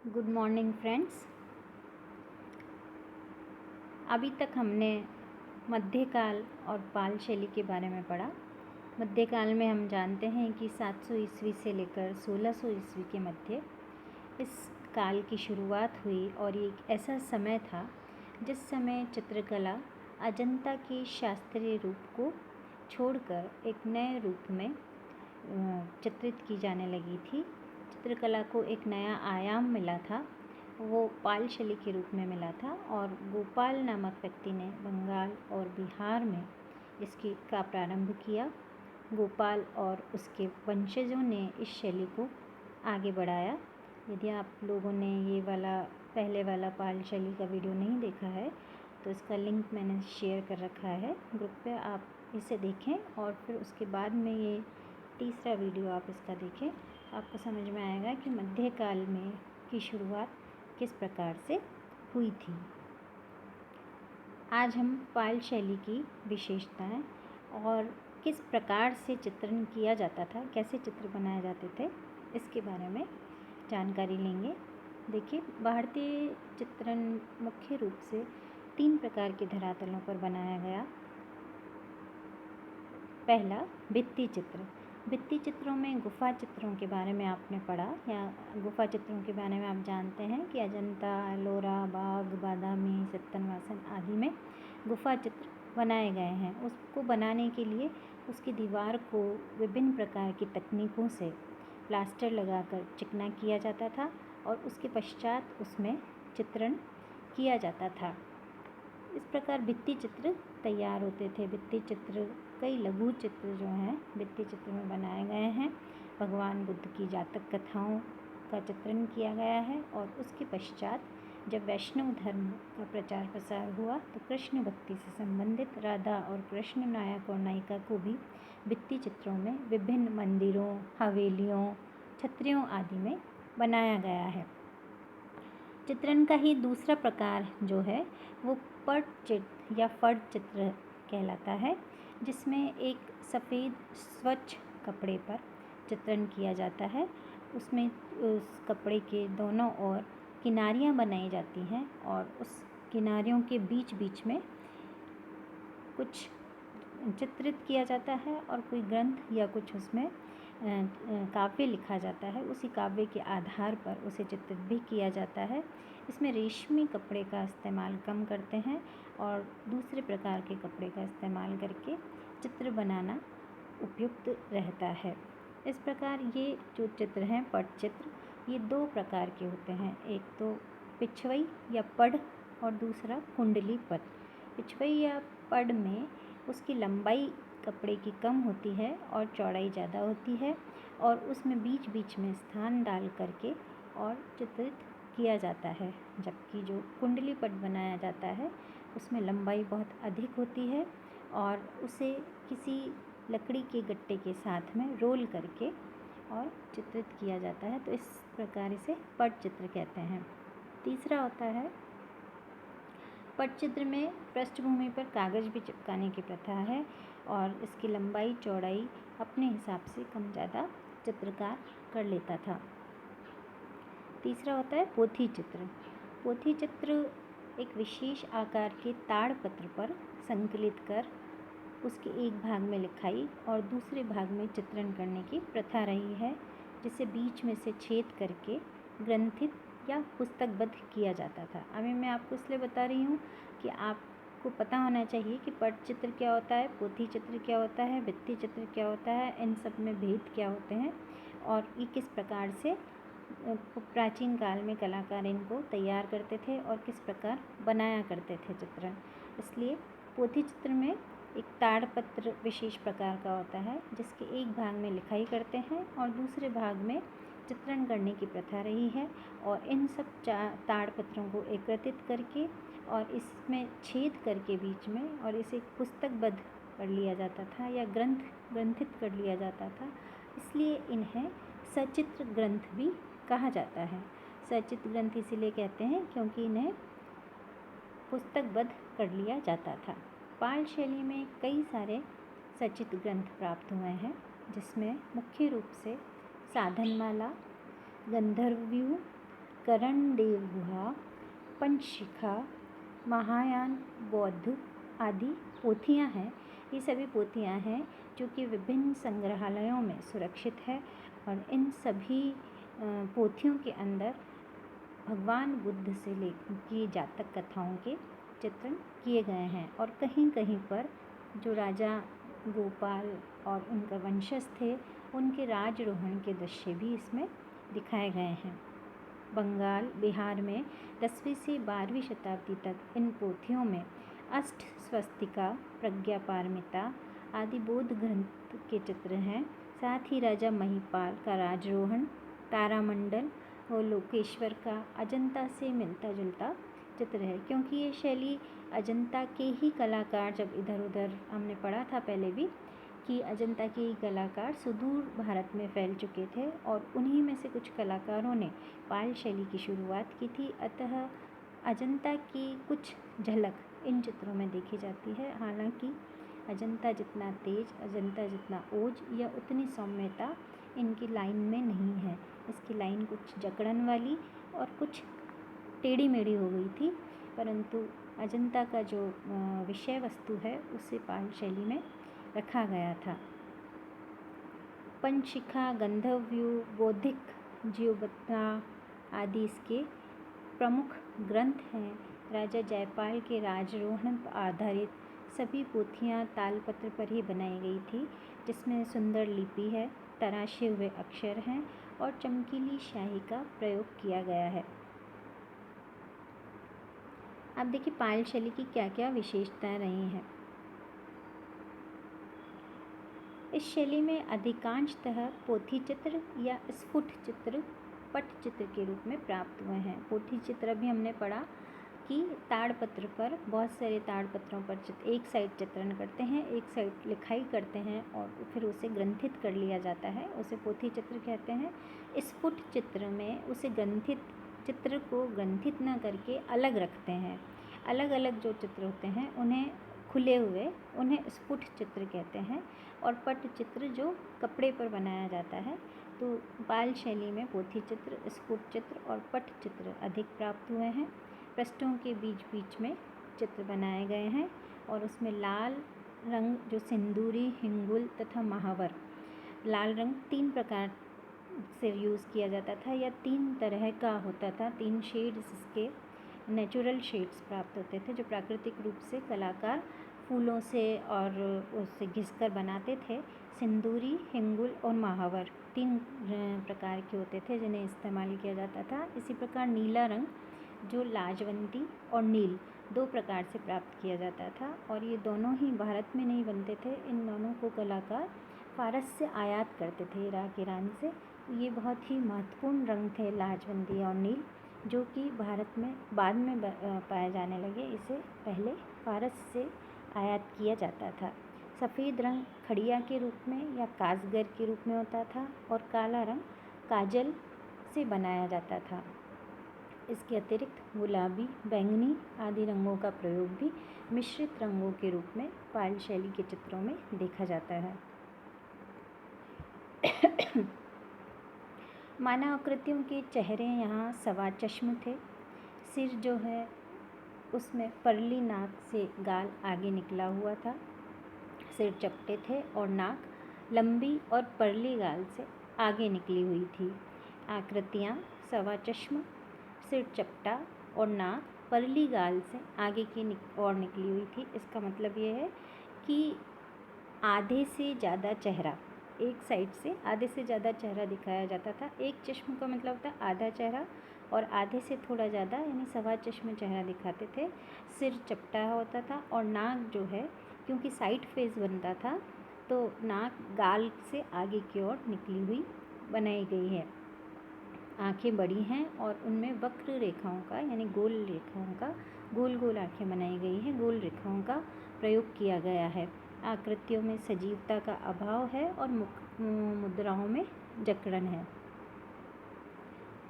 Good morning friends. अभी तक हमने मध्यकाल और पाल शैली के बारे में पढ़ा। मध्यकाल में हम जानते हैं कि 700 ईस्वी से लेकर 1600 ईस्वी के मध्य इस काल की शुरुआत हुई और ये एक ऐसा समय था जिस समय चित्रकला अजंता के शास्त्रीय रूप को छोड़कर एक नए रूप में चित्रित की जाने लगी थी। चित्रकला को एक नया आयाम मिला था, वो पाल शैली के रूप में मिला था और गोपाल नामक व्यक्ति ने बंगाल और बिहार में इसका प्रारंभ किया। गोपाल और उसके वंशजों ने इस शैली को आगे बढ़ाया। यदि आप लोगों ने ये वाला पहले वाला पाल शैली का वीडियो नहीं देखा है तो इसका लिंक मैंने शेयर कर रखा है ग्रुप पे, आप इसे देखें और फिर उसके बाद में ये तीसरा वीडियो आप इसका देखें। आपको समझ में आएगा कि मध्यकाल में की शुरुआत किस प्रकार से हुई थी। आज हम पाल शैली की विशेषताएं और किस प्रकार से चित्रण किया जाता था, कैसे चित्र बनाए जाते थे, इसके बारे में जानकारी लेंगे। देखिए, भारतीय चित्रण मुख्य रूप से 3 प्रकार के धरातलों पर बनाया गया। पहला, भित्ति चित्र। भित्ति चित्रों में गुफा चित्रों के बारे में आपने पढ़ा, या गुफा चित्रों के बारे में आप जानते हैं कि अजंता, एलोरा, बाघ, बादामी, सत्तनवासन आदि में गुफा चित्र बनाए गए हैं। उसको बनाने के लिए उसकी दीवार को विभिन्न प्रकार की तकनीकों से प्लास्टर लगाकर चिकना किया जाता था और उसके पश्चात उसमें चित्रण किया जाता था। इस प्रकार भित्ति चित्र तैयार होते थे। भित्ति चित्र, कई लघु चित्र जो हैं भित्ति चित्र में बनाए गए हैं। भगवान बुद्ध की जातक कथाओं का चित्रण किया गया है और उसके पश्चात जब वैष्णव धर्म का प्रचार प्रसार हुआ तो कृष्ण भक्ति से संबंधित राधा और कृष्ण, नायक और नायिका को भी भित्ति चित्रों में विभिन्न मंदिरों, हवेलियों, छत्रियों आदि में बनाया गया है। चित्रण का ही दूसरा प्रकार जो है वो पट चित्र या फट चित्र कहलाता है, जिसमें एक सफ़ेद स्वच्छ कपड़े पर चित्रण किया जाता है। उसमें उस कपड़े के दोनों ओर किनारियाँ बनाई जाती हैं और उस किनारियों के बीच बीच में कुछ चित्रित किया जाता है और कोई ग्रंथ या कुछ उसमें काव्य लिखा जाता है। उसी काव्य के आधार पर उसे चित्रित भी किया जाता है। इसमें रेशमी कपड़े का इस्तेमाल कम करते हैं और दूसरे प्रकार के कपड़े का इस्तेमाल करके चित्र बनाना उपयुक्त रहता है। इस प्रकार ये जो चित्र हैं पट चित्र, ये 2 प्रकार के होते हैं। एक तो पिछवई या पढ़ और दूसरा कुंडली पट। पिछवई या पढ़ में उसकी लंबाई कपड़े की कम होती है और चौड़ाई ज़्यादा होती है और उसमें बीच बीच में स्थान डाल करके और चित्रित किया जाता है। जबकि जो कुंडली पट बनाया जाता है उसमें लंबाई बहुत अधिक होती है और उसे किसी लकड़ी के गट्टे के साथ में रोल करके और चित्रित किया जाता है। तो इस प्रकार इसे पट चित्र कहते हैं। तीसरा होता है पट चित्र में पृष्ठभूमि पर कागज़ भी चिपकाने की प्रथा है और इसकी लंबाई चौड़ाई अपने हिसाब से कम ज़्यादा चित्रकार कर लेता था। तीसरा होता है पोथी चित्र। पोथी चित्र एक विशेष आकार के ताड़पत्र पर संकलित कर उसके एक भाग में लिखाई और दूसरे भाग में चित्रण करने की प्रथा रही है, जिसे बीच में से छेद करके ग्रंथित या पुस्तकबद्ध किया जाता था। अभी मैं आपको इसलिए बता रही हूँ कि आपको पता होना चाहिए कि पट चित्र क्या होता है, पोथी चित्र क्या होता है, भित्ति चित्र क्या होता है, इन सब में भेद क्या होते हैं और ये किस प्रकार से प्राचीन काल में कलाकार इनको तैयार करते थे और किस प्रकार बनाया करते थे चित्रण। इसलिए पोथी चित्र में एक ताड़पत्र विशेष प्रकार का होता है जिसके एक भाग में लिखाई करते हैं और दूसरे भाग में चित्रण करने की प्रथा रही है और इन सब ताड़पत्रों को एकत्रित करके और इसमें छेद करके बीच में और इसे पुस्तकबद्ध कर लिया जाता था या ग्रंथित कर लिया जाता था। इसलिए इन्हें सचित्र ग्रंथ भी कहा जाता है। सचित्र ग्रंथ इसीलिए कहते हैं क्योंकि इन्हें पुस्तकबद्ध कर लिया जाता था। पाल शैली में कई सारे सचित्र ग्रंथ प्राप्त हुए हैं, जिसमें मुख्य रूप से साधनमाला, गंधर्वव्यूह, करणदेव गुहा, पंचशिखा, महायान बौद्ध आदि पोथियाँ हैं। ये सभी पोथियाँ हैं जो कि विभिन्न संग्रहालयों में सुरक्षित है और इन सभी पोथियों के अंदर भगवान बुद्ध से की जातक कथाओं के चित्रण किए गए हैं और कहीं कहीं पर जो राजा गोपाल और उनका वंशज थे उनके राजरोहण के दृश्य भी इसमें दिखाए गए हैं। बंगाल, बिहार में 10वीं से 12वीं शताब्दी तक इन पोथियों में अष्ट स्वस्तिका, प्रज्ञा पारमिता आदि बौद्ध ग्रंथ के चित्र हैं। साथ ही राजा महिपाल का राजरोहण, तारामंडल और लोकेश्वर का अजंता से मिलता जुलता चित्र है, क्योंकि ये शैली अजंता के ही कलाकार, जब इधर उधर हमने पढ़ा था पहले भी कि अजंता के ही कलाकार सुदूर भारत में फैल चुके थे और उन्हीं में से कुछ कलाकारों ने पाल शैली की शुरुआत की थी। अतः अजंता की कुछ झलक इन चित्रों में देखी जाती है। हालांकि अजंता जितना तेज, अजंता जितना ओज या उतनी सौम्यता इनकी लाइन में नहीं है। इसकी लाइन कुछ जकड़न वाली और कुछ टेढ़ी मेढ़ी हो गई थी, परंतु अजंता का जो विषय वस्तु है उसे पाल शैली में रखा गया था। पंचशिखा, गंधर्व्यू, बौद्धिक जीवबत्ता आदि इसके प्रमुख ग्रंथ हैं। राजा जयपाल के राजरोहण पर आधारित सभी पोथियाँ तालपत्र पर ही बनाई गई थी, जिसमें सुंदर लिपि है, तराशे हुए अक्षर हैं और चमकीली स्याही का प्रयोग किया गया है। अब देखिए पाल शैली की क्या क्या विशेषताएं रही हैं। इस शैली में अधिकांशतः पोथी चित्र या स्फुट चित्र पटचित्र के रूप में प्राप्त हुए हैं। पोथी चित्र अभी हमने पढ़ा कि ताड़पत्र पर, बहुत सारे ताड़पत्रों पर एक साइड चित्रण करते हैं, एक साइड लिखाई करते हैं और फिर उसे ग्रंथित कर लिया जाता है, उसे पोथी चित्र कहते हैं। स्फुट चित्र में उसे ग्रंथित चित्र को ग्रंथित न करके अलग रखते हैं। अलग अलग जो चित्र होते हैं उन्हें खुले हुए, उन्हें स्फुट चित्र कहते हैं। और पट चित्र जो कपड़े पर बनाया जाता है। तो पाल शैली में पोथी चित्र, स्फुट चित्र और पट चित्र अधिक प्राप्त हुए हैं। पृष्ठों के बीच बीच में चित्र बनाए गए हैं और उसमें लाल रंग जो सिंदूरी, हिंगुल तथा महावर, लाल रंग 3 प्रकार से यूज़ किया जाता था या 3 तरह का होता था। 3 शेड्स इसके नेचुरल शेड्स प्राप्त होते थे जो प्राकृतिक रूप से कलाकार फूलों से और उससे घिसकर बनाते थे। सिंदूरी, हिंगुल और महावर 3 प्रकार के होते थे जिन्हें इस्तेमाल किया जाता था। इसी प्रकार नीला रंग जो लाजवंती और नील 2 प्रकार से प्राप्त किया जाता था और ये दोनों ही भारत में नहीं बनते थे। इन दोनों को कलाकार फारस से आयात करते थे, इराक, ईरान से। ये बहुत ही महत्वपूर्ण रंग थे लाजवंती और नील, जो कि भारत में बाद में पाए जाने लगे। इसे पहले फारस से आयात किया जाता था। सफ़ेद रंग खड़िया के रूप में या काजगर के रूप में होता था और काला रंग काजल से बनाया जाता था। इसके अतिरिक्त गुलाबी, बैंगनी आदि रंगों का प्रयोग भी मिश्रित रंगों के रूप में पाल शैली के चित्रों में देखा जाता है। मानव आकृतियों के चेहरे यहाँ सवा चश्म थे। सिर जो है उसमें परली नाक से गाल आगे निकला हुआ था। सिर चपटे थे और नाक लंबी और परली गाल से आगे निकली हुई थी। आकृतियाँ सवा चश्म, सिर चपटा और नाक परली गाल से आगे की ओर निकली हुई थी। इसका मतलब ये है कि आधे से ज़्यादा चेहरा, एक साइड से आधे से ज़्यादा चेहरा दिखाया जाता था। एक चश्म का मतलब होता है आधा चेहरा और आधे से थोड़ा ज़्यादा यानी सवा चश्म चेहरा दिखाते थे। सिर चपटा होता था और नाक जो है, क्योंकि साइड फेस बनता था तो नाक गाल से आगे की ओर निकली हुई बनाई गई है। आँखें बड़ी हैं और उनमें वक्र रेखाओं का यानी गोल रेखाओं का, गोल गोल आँखें बनाई गई हैं, गोल रेखाओं का प्रयोग किया गया है। आकृतियों में सजीवता का अभाव है और मुद्राओं में जकड़न है।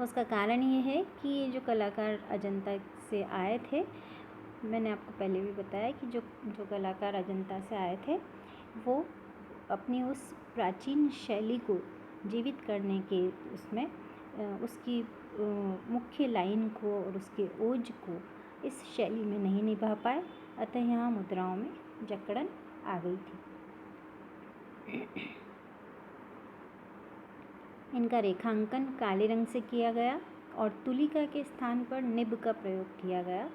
उसका कारण ये है कि ये जो कलाकार अजंता से आए थे, मैंने आपको पहले भी बताया कि जो कलाकार अजंता से आए थे वो अपनी उस प्राचीन शैली को जीवित करने के उसमें उसकी मुख्य लाइन को और उसके ओज को इस शैली में नहीं निभा पाए, अतः यहाँ मुद्राओं में जकड़न आ गई थी। इनका रेखांकन काले रंग से किया गया और तुलिका के स्थान पर निब का प्रयोग किया गया।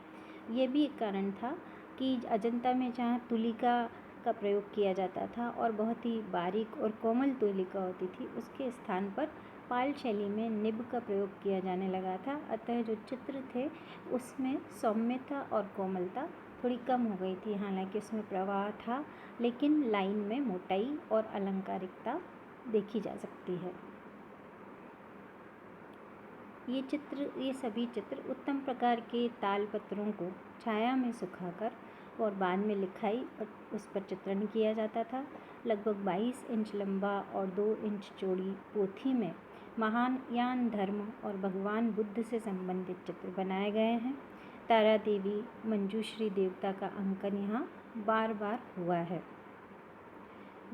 ये भी एक कारण था कि अजंता में जहाँ तुलिका का प्रयोग किया जाता था और बहुत ही बारीक और कोमल तुलिका होती थी, उसके स्थान पर पाल शैली में निब का प्रयोग किया जाने लगा था। अतः जो चित्र थे उसमें सौम्यता और कोमलता थोड़ी कम हो गई थी। हालांकि उसमें प्रवाह था, लेकिन लाइन में मोटाई और अलंकारिकता देखी जा सकती है। ये सभी चित्र उत्तम प्रकार के ताल पत्रों को छाया में सुखाकर और बाद में लिखाई और उस पर चित्रण किया जाता था। लगभग 22 इंच लंबा और 2 इंच चौड़ी पोथी में महायान धर्म और भगवान बुद्ध से संबंधित चित्र बनाए गए हैं। तारा देवी, मंजूश्री देवता का अंकन यहाँ बार बार हुआ है।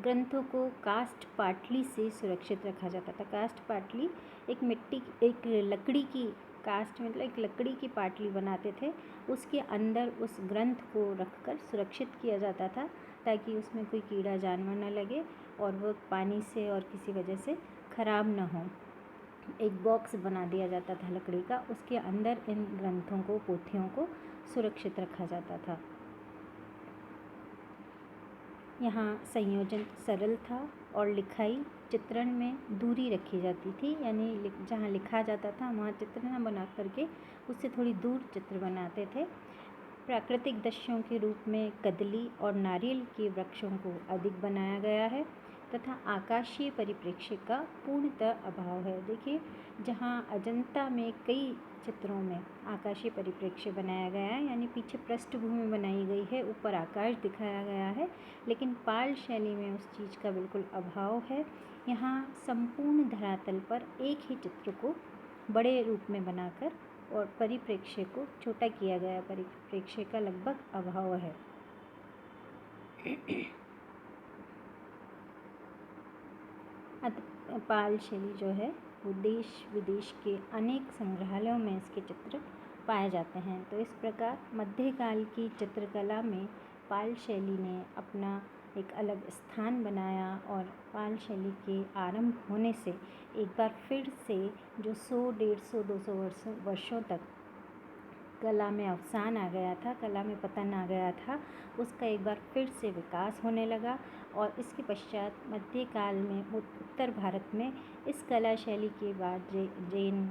ग्रंथों को कास्ट पाटली से सुरक्षित रखा जाता था। कास्ट पाटली एक लकड़ी की, कास्ट मतलब एक लकड़ी की पाटली बनाते थे, उसके अंदर उस ग्रंथ को रखकर सुरक्षित किया जाता था ताकि उसमें कोई कीड़ा जानवर न लगे और वह पानी से और किसी वजह से ख़राब न हो। एक बॉक्स बना दिया जाता था लकड़ी का, उसके अंदर इन ग्रंथों को, पोथियों को सुरक्षित रखा जाता था। यहाँ संयोजन सरल था और लिखाई चित्रण में दूरी रखी जाती थी, यानी जहाँ लिखा जाता था वहाँ चित्र न बना करके उससे थोड़ी दूर चित्र बनाते थे। प्राकृतिक दृश्यों के रूप में कदली और नारियल के वृक्षों को अधिक बनाया गया है तथा आकाशीय परिप्रेक्ष्य का पूर्णतः अभाव है। देखिए, जहाँ अजंता में कई चित्रों में आकाशीय परिप्रेक्ष्य बनाया गया है, यानी पीछे पृष्ठभूमि बनाई गई है, ऊपर आकाश दिखाया गया है, लेकिन पाल शैली में उस चीज़ का बिल्कुल अभाव है। यहाँ संपूर्ण धरातल पर एक ही चित्र को बड़े रूप में बनाकर और परिप्रेक्ष्य को छोटा किया गया, परिप्रेक्ष्य का लगभग अभाव है। पाल शैली जो है वो देश विदेश के अनेक संग्रहालयों में इसके चित्र पाए जाते हैं। तो इस प्रकार मध्यकाल की चित्रकला में पाल शैली ने अपना एक अलग स्थान बनाया और पाल शैली के आरंभ होने से एक बार फिर से जो 100, 150, 200 वर्षों तक कला में अवसान आ गया था, कला में पतन आ गया था, उसका एक बार फिर से विकास होने लगा। और इसके पश्चात मध्यकाल में उत्तर भारत में इस कला शैली के बाद जैन,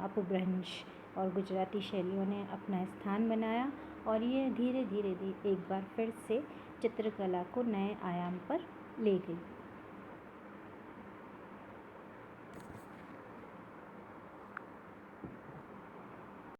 अपभ्रंश और गुजराती शैलियों ने अपना स्थान बनाया और ये धीरे धीरे एक बार फिर से चित्रकला को नए आयाम पर ले गई।